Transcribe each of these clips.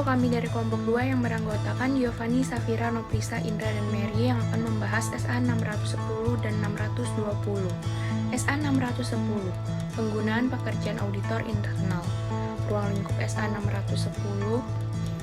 Halo, kami dari kelompok 2 yang beranggotakan Giovanni, Safira, Noprisa, Indra, dan Mary yang akan membahas SA 610 dan 620. SA 610, penggunaan pekerjaan auditor internal. Ruang lingkup SA 610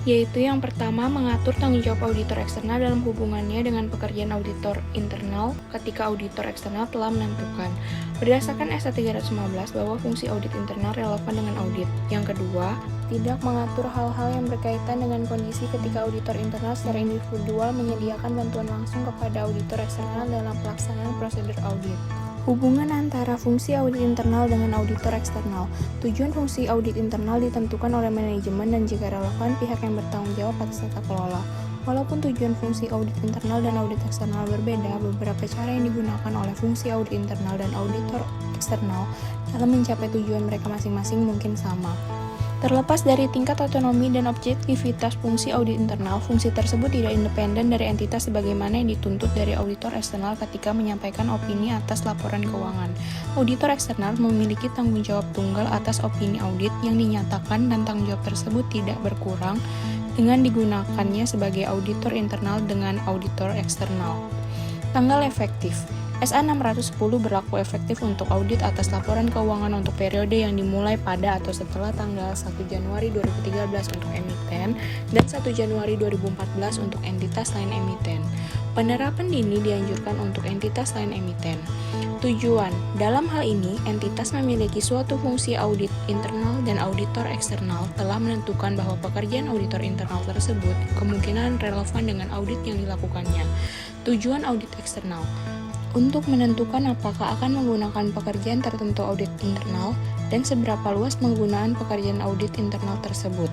yaitu yang pertama, mengatur tanggung jawab auditor eksternal dalam hubungannya dengan pekerjaan auditor internal ketika auditor eksternal telah menentukan berdasarkan SA 315 bahwa fungsi audit internal relevan dengan audit. Yang kedua, tidak mengatur hal-hal yang berkaitan dengan kondisi ketika auditor internal secara individual menyediakan bantuan langsung kepada auditor eksternal dalam pelaksanaan prosedur audit. Hubungan antara fungsi audit internal dengan auditor eksternal. Tujuan fungsi audit internal ditentukan oleh manajemen dan jika relevan pihak yang bertanggung jawab atas tata kelola. Walaupun tujuan fungsi audit internal dan audit eksternal berbeda, beberapa cara yang digunakan oleh fungsi audit internal dan auditor eksternal dalam mencapai tujuan mereka masing-masing mungkin sama. Terlepas dari tingkat otonomi dan objektivitas fungsi audit internal, fungsi tersebut tidak independen dari entitas sebagaimana yang dituntut dari auditor eksternal ketika menyampaikan opini atas laporan keuangan. Auditor eksternal memiliki tanggung jawab tunggal atas opini audit yang dinyatakan dan tanggung jawab tersebut tidak berkurang dengan digunakannya sebagai auditor internal dengan auditor eksternal. Tanggal efektif. SA 610 berlaku efektif untuk audit atas laporan keuangan untuk periode yang dimulai pada atau setelah tanggal 1 Januari 2013 untuk emiten dan 1 Januari 2014 untuk entitas lain emiten. Penerapan dini dianjurkan untuk entitas lain emiten. Tujuan, dalam hal ini, entitas memiliki suatu fungsi audit internal dan auditor eksternal telah menentukan bahwa pekerjaan auditor internal tersebut kemungkinan relevan dengan audit yang dilakukannya. Tujuan audit eksternal untuk menentukan apakah akan menggunakan pekerjaan tertentu audit internal dan seberapa luas penggunaan pekerjaan audit internal tersebut.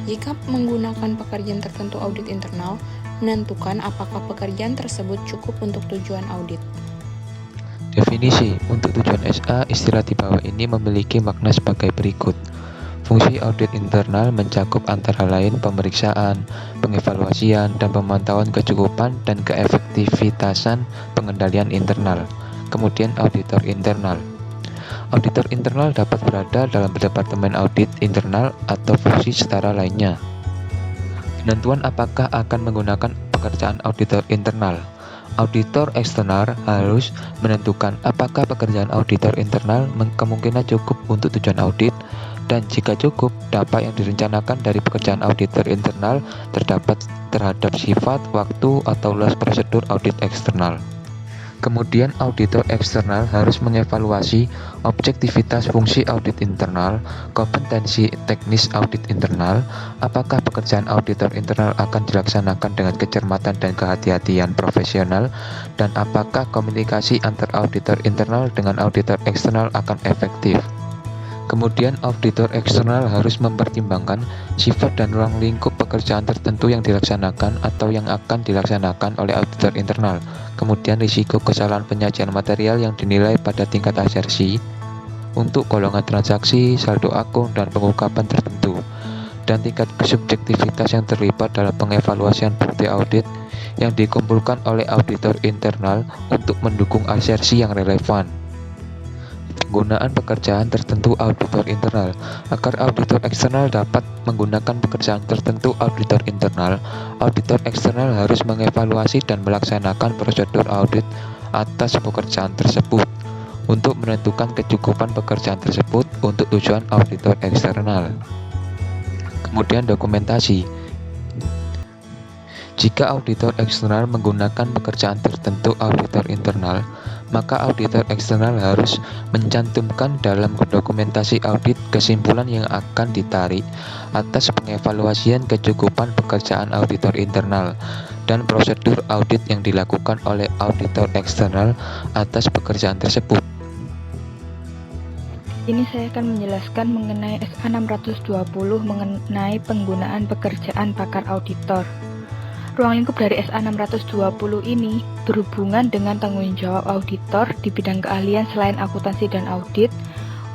Jika menggunakan pekerjaan tertentu audit internal, menentukan apakah pekerjaan tersebut cukup untuk tujuan audit. Definisi untuk tujuan SA, istilah di bawah ini memiliki makna sebagai berikut. Fungsi audit internal mencakup antara lain pemeriksaan, pengevaluasian, dan pemantauan kecukupan dan keefektivitasan pengendalian internal. Kemudian auditor internal. Auditor internal dapat berada dalam departemen audit internal atau fungsi setara lainnya. Penentuan apakah akan menggunakan pekerjaan auditor internal. Auditor eksternal harus menentukan apakah pekerjaan auditor internal kemungkinan cukup untuk tujuan audit dan jika cukup, dampak yang direncanakan dari pekerjaan auditor internal terdapat terhadap sifat, waktu, atau luas prosedur audit eksternal. Kemudian auditor eksternal harus mengevaluasi objektivitas fungsi audit internal, kompetensi teknis audit internal, apakah pekerjaan auditor internal akan dilaksanakan dengan kecermatan dan kehati-hatian profesional, dan apakah komunikasi antar auditor internal dengan auditor eksternal akan efektif. Kemudian auditor eksternal harus mempertimbangkan sifat dan ruang lingkup pekerjaan tertentu yang dilaksanakan atau yang akan dilaksanakan oleh auditor internal. Kemudian risiko kesalahan penyajian material yang dinilai pada tingkat asersi untuk golongan transaksi, saldo akun, dan pengungkapan tertentu. Dan tingkat subjektivitas yang terlibat dalam pengevaluasian bukti audit yang dikumpulkan oleh auditor internal untuk mendukung asersi yang relevan. Penggunaan pekerjaan tertentu auditor internal. Agar auditor eksternal dapat menggunakan pekerjaan tertentu auditor internal, auditor eksternal harus mengevaluasi dan melaksanakan prosedur audit atas pekerjaan tersebut untuk menentukan kecukupan pekerjaan tersebut untuk tujuan auditor eksternal. Kemudian dokumentasi. Jika auditor eksternal menggunakan pekerjaan tertentu auditor internal, maka auditor eksternal harus mencantumkan dalam dokumentasi audit kesimpulan yang akan ditarik atas pengevaluasian kecukupan pekerjaan auditor internal dan prosedur audit yang dilakukan oleh auditor eksternal atas pekerjaan tersebut. Ini saya akan menjelaskan mengenai SA 620 mengenai penggunaan pekerjaan pakar auditor. Ruang lingkup dari SA 620 ini berhubungan dengan tanggung jawab auditor di bidang keahlian selain akuntansi dan audit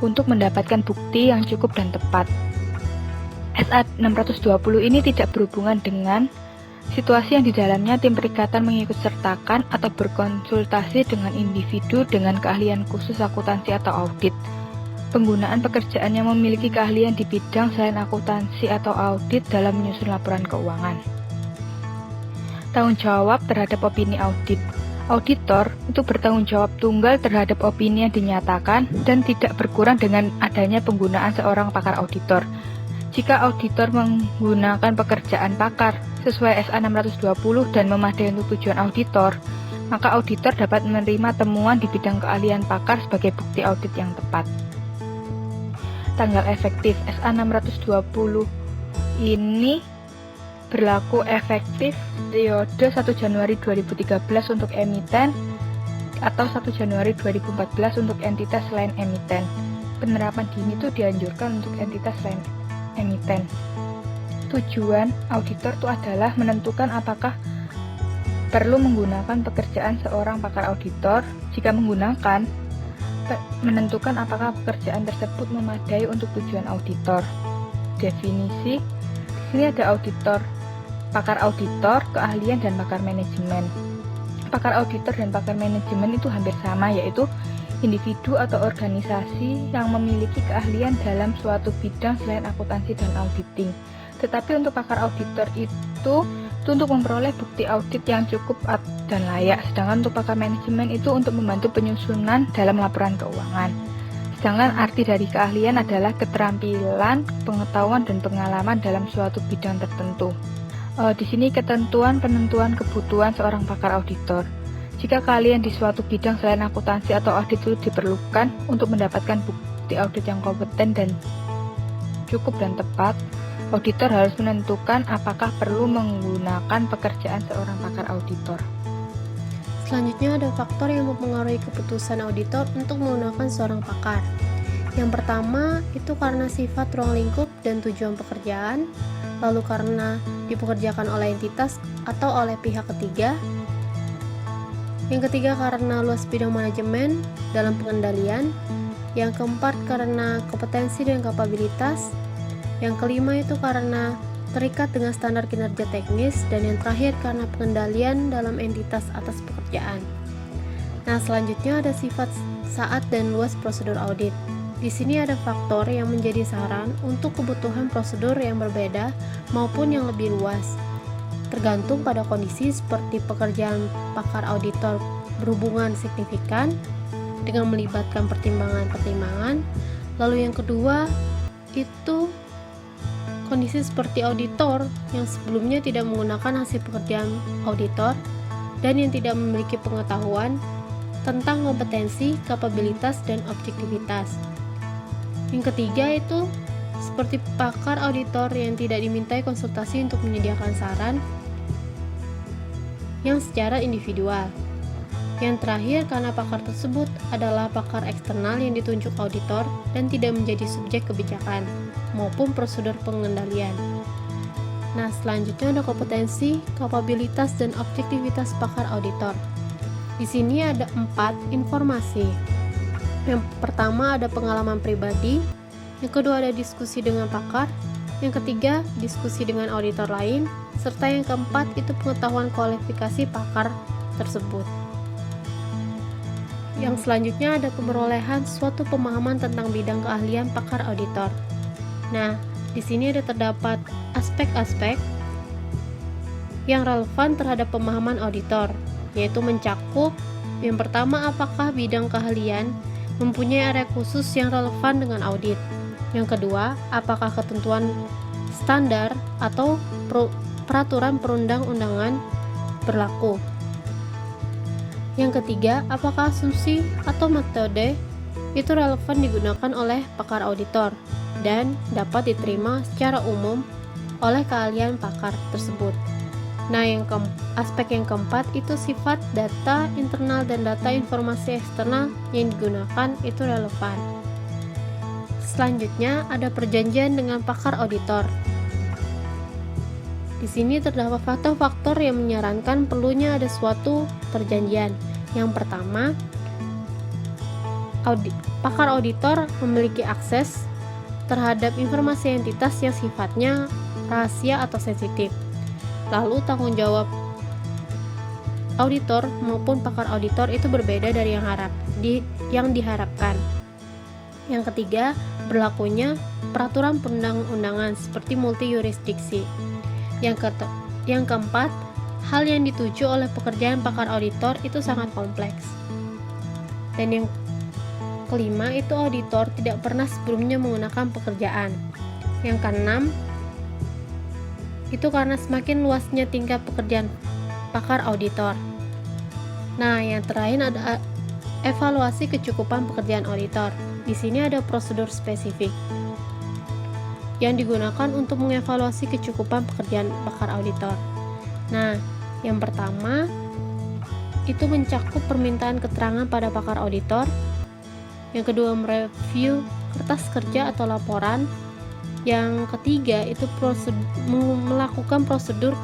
untuk mendapatkan bukti yang cukup dan tepat. SA 620 ini tidak berhubungan dengan situasi yang di dalamnya tim perikatan mengikut sertakan atau berkonsultasi dengan individu dengan keahlian khusus akuntansi atau audit. penggunaan pekerjaan yang memiliki keahlian di bidang selain akuntansi atau audit dalam menyusun laporan keuangan. Tanggung jawab terhadap opini audit. Auditor itu bertanggung jawab tunggal terhadap opini yang dinyatakan dan tidak berkurang dengan adanya penggunaan seorang pakar auditor. Jika auditor menggunakan pekerjaan pakar sesuai SA 620 dan memadai untuk tujuan auditor, maka auditor dapat menerima temuan di bidang keahlian pakar sebagai bukti audit yang tepat. Tanggal efektif SA 620 ini berlaku efektif periode 1 Januari 2013 untuk emiten atau 1 Januari 2014 untuk entitas selain emiten. Penerapan dini itu dianjurkan untuk entitas selain emiten. Tujuan auditor itu adalah menentukan apakah perlu menggunakan pekerjaan seorang pakar auditor. Jika menggunakan, menentukan apakah pekerjaan tersebut memadai untuk tujuan auditor. Definisi, di sini ada auditor, pakar auditor, keahlian, dan pakar manajemen. Pakar auditor dan pakar manajemen itu hampir sama, yaitu individu atau organisasi yang memiliki keahlian dalam suatu bidang selain akuntansi dan auditing. Tetapi untuk pakar auditor itu untuk memperoleh bukti audit yang cukup dan layak, sedangkan untuk pakar manajemen itu untuk membantu penyusunan dalam laporan keuangan. Sedangkan arti dari keahlian adalah keterampilan, pengetahuan, dan pengalaman dalam suatu bidang tertentu. Di sini ketentuan penentuan kebutuhan seorang pakar auditor. Jika keahlian di suatu bidang selain akuntansi atau audit itu diperlukan untuk mendapatkan bukti audit yang kompeten dan cukup dan tepat, auditor harus menentukan apakah perlu menggunakan pekerjaan seorang pakar auditor. Selanjutnya ada faktor yang mempengaruhi keputusan auditor untuk menggunakan seorang pakar. Yang pertama itu karena sifat ruang lingkup dan tujuan pekerjaan, lalu karena dipekerjakan oleh entitas atau oleh pihak ketiga. Yang ketiga karena luas bidang manajemen dalam pengendalian. Yang keempat karena kompetensi dan kapabilitas. Yang kelima itu karena terikat dengan standar kinerja teknis. Dan yang terakhir karena pengendalian dalam entitas atas pekerjaan. Nah, selanjutnya ada sifat saat dan luas prosedur audit. Di sini ada faktor yang menjadi saran untuk kebutuhan prosedur yang berbeda maupun yang lebih luas. Tergantung pada kondisi seperti pekerjaan pakar auditor berhubungan signifikan dengan melibatkan pertimbangan-pertimbangan. Lalu yang kedua itu kondisi seperti auditor yang sebelumnya tidak menggunakan hasil pekerjaan auditor dan yang tidak memiliki pengetahuan tentang kompetensi, kapabilitas, dan objektivitas. Yang ketiga itu seperti pakar auditor yang tidak dimintai konsultasi untuk menyediakan saran yang secara individual. Yang terakhir karena pakar tersebut adalah pakar eksternal yang ditunjuk auditor dan tidak menjadi subjek kebijakan maupun prosedur pengendalian. Nah, selanjutnya ada kompetensi, kapabilitas, dan objektivitas pakar auditor. Di sini ada 4 informasi. Yang pertama ada pengalaman pribadi, yang kedua ada diskusi dengan pakar, yang ketiga diskusi dengan auditor lain, serta yang keempat itu pengetahuan kualifikasi pakar tersebut. Yang selanjutnya ada pemerolehan suatu pemahaman tentang bidang keahlian pakar auditor. Nah, di sini ada terdapat aspek-aspek yang relevan terhadap pemahaman auditor, yaitu mencakup yang pertama apakah bidang keahlian mempunyai area khusus yang relevan dengan audit. Yang kedua, apakah ketentuan standar atau peraturan perundang-undangan berlaku. Yang ketiga, apakah asumsi atau metode itu relevan digunakan oleh pakar auditor dan dapat diterima secara umum oleh keahlian pakar tersebut. Nah, aspek yang keempat itu sifat data internal dan data informasi eksternal yang digunakan itu relevan. Selanjutnya ada perjanjian dengan pakar auditor. Di sini terdapat faktor-faktor yang menyarankan perlunya ada suatu perjanjian. Yang pertama, pakar auditor memiliki akses terhadap informasi entitas yang sifatnya rahasia atau sensitif. Lalu tanggung jawab auditor maupun pakar auditor itu berbeda dari yang diharapkan. Yang ketiga, berlakunya peraturan perundang-undangan seperti multi yurisdiksi. Yang keempat, hal yang dituju oleh pekerjaan pakar auditor itu sangat kompleks. Dan yang kelima itu auditor tidak pernah sebelumnya menggunakan pekerjaan. Yang keenam, itu karena semakin luasnya tingkat pekerjaan pakar auditor. Nah, yang terakhir ada evaluasi kecukupan pekerjaan auditor. Di sini ada prosedur spesifik yang digunakan untuk mengevaluasi kecukupan pekerjaan pakar auditor. Nah, yang pertama itu mencakup permintaan keterangan pada pakar auditor. Yang kedua, mereview kertas kerja atau laporan. Yang ketiga itu melakukan prosedur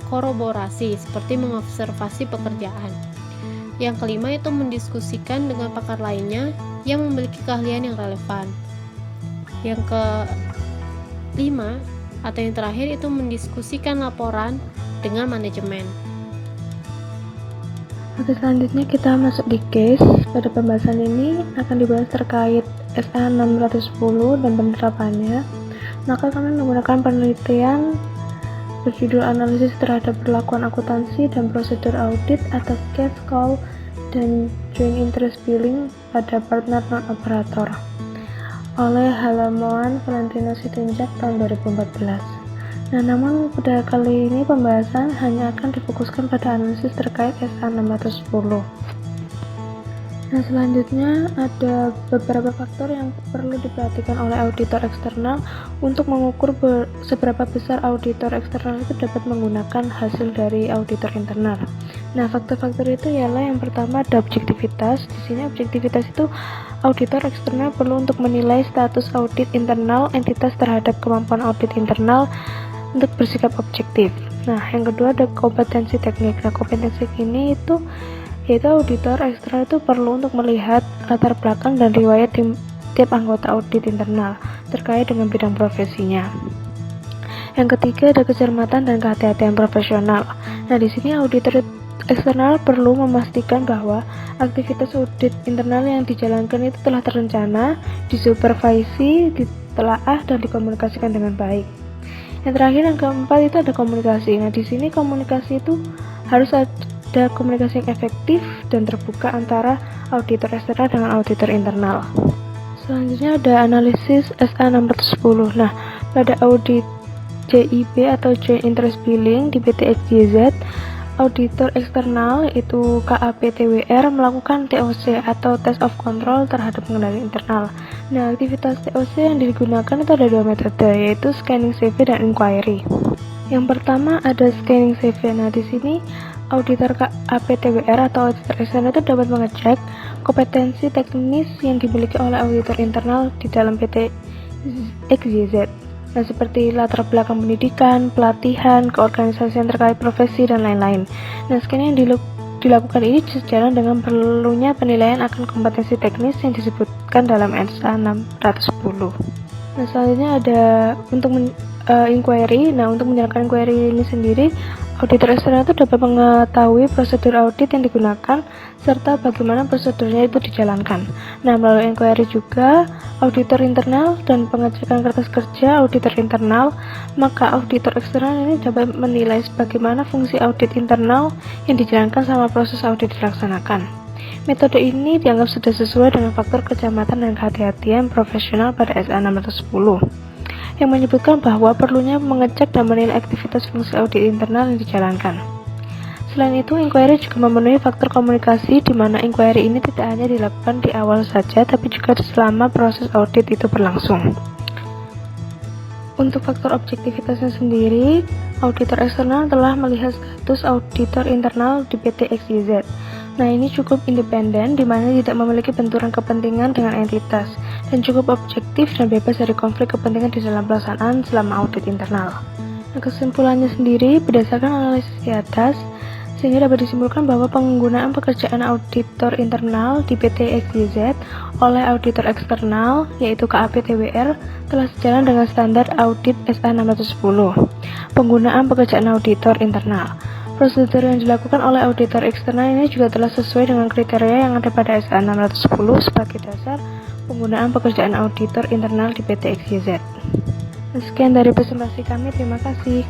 koroborasi seperti mengobservasi pekerjaan. Yang kelima itu mendiskusikan dengan pakar lainnya yang memiliki keahlian yang relevan. Yang kelima atau yang terakhir itu mendiskusikan laporan dengan manajemen. Oke, selanjutnya kita masuk di case. Pada pembahasan ini akan dibahas terkait SA 610 dan penerapannya. Maka kami menggunakan penelitian berjudul analisis terhadap perlakuan akuntansi dan prosedur audit atas case call dan joint interest billing pada partner non-operator oleh Halamoan Valentino Sitinjak tahun 2014. Nah, namun pada kali ini pembahasan hanya akan difokuskan pada analisis terkait SA 610. Nah, selanjutnya ada beberapa faktor yang perlu diperhatikan oleh auditor eksternal untuk mengukur seberapa besar auditor eksternal itu dapat menggunakan hasil dari auditor internal. Nah, faktor-faktor itu ialah yang pertama ada objektivitas. Di sini objektivitas itu auditor eksternal perlu untuk menilai status audit internal entitas terhadap kemampuan audit internal untuk bersikap objektif. Nah, yang kedua ada kompetensi teknik. Nah, kompetensi ini itu yaitu auditor eksternal itu perlu untuk melihat latar belakang dan riwayat tiap anggota audit internal terkait dengan bidang profesinya. Yang ketiga ada kecermatan dan kehati-hatian profesional. Nah, di sini auditor eksternal perlu memastikan bahwa aktivitas audit internal yang dijalankan itu telah terencana, disupervisi, ditelaah dan dikomunikasikan dengan baik. Yang terakhir yang keempat itu ada komunikasi. Nah, di sini komunikasi itu harus ada komunikasi yang efektif dan terbuka antara auditor eksternal dengan auditor internal. Selanjutnya ada analisis SA 610. Nah, pada audit JIB atau Joint Interest Billing di PT XYZ, auditor eksternal itu KAPTWR melakukan TOC atau Test of Control terhadap pengendali internal. Nah, aktivitas TOC yang digunakan itu ada dua metode, yaitu scanning CV dan inquiry. Yang pertama ada scanning CV. Nah, di sini auditor KAPTWR atau auditor eksternal itu dapat mengecek kompetensi teknis yang dimiliki oleh auditor internal di dalam PT XYZ. Nah, seperti latar belakang pendidikan, pelatihan, keorganisasian terkait profesi, dan lain-lain. Nah, scanning yang dilakukan ini sejalan dengan perlunya penilaian akan kompetensi teknis yang disebutkan dalam SA 610. Nah, selanjutnya ada untuk inquiry. Nah, untuk menjalankan inquiry ini sendiri, auditor eksternal itu dapat mengetahui prosedur audit yang digunakan serta bagaimana prosedurnya itu dijalankan. Nah, melalui inquiry juga auditor internal dan pengecekan kertas kerja auditor internal, maka auditor eksternal ini dapat menilai bagaimana fungsi audit internal yang dijalankan sama proses audit dilaksanakan. Metode ini dianggap sudah sesuai dengan faktor kecermatan dan kehati-hatian profesional pada SA 610. Yang menyebutkan bahwa perlunya mengecek dan menilai aktivitas fungsi audit internal yang dijalankan. Selain itu, inquiry juga memenuhi faktor komunikasi, di mana inquiry ini tidak hanya dilakukan di awal saja, tapi juga selama proses audit itu berlangsung. Untuk faktor objektivitasnya sendiri, auditor eksternal telah melihat status auditor internal di PT XYZ. Nah, ini cukup independen, di mana tidak memiliki benturan kepentingan dengan entitas, dan cukup objektif dan bebas dari konflik kepentingan di dalam pelaksanaan selama audit internal. Nah, kesimpulannya sendiri, berdasarkan analisis di atas, sehingga dapat disimpulkan bahwa penggunaan pekerjaan auditor internal di PT XYZ oleh auditor eksternal, yaitu KAPTWR, telah sejalan dengan standar audit SA 610. Penggunaan pekerjaan auditor internal. Prosedur yang dilakukan oleh auditor eksternal ini juga telah sesuai dengan kriteria yang ada pada SA 610 sebagai dasar penggunaan pekerjaan auditor internal di PT XYZ. Sekian dari presentasi kami, terima kasih.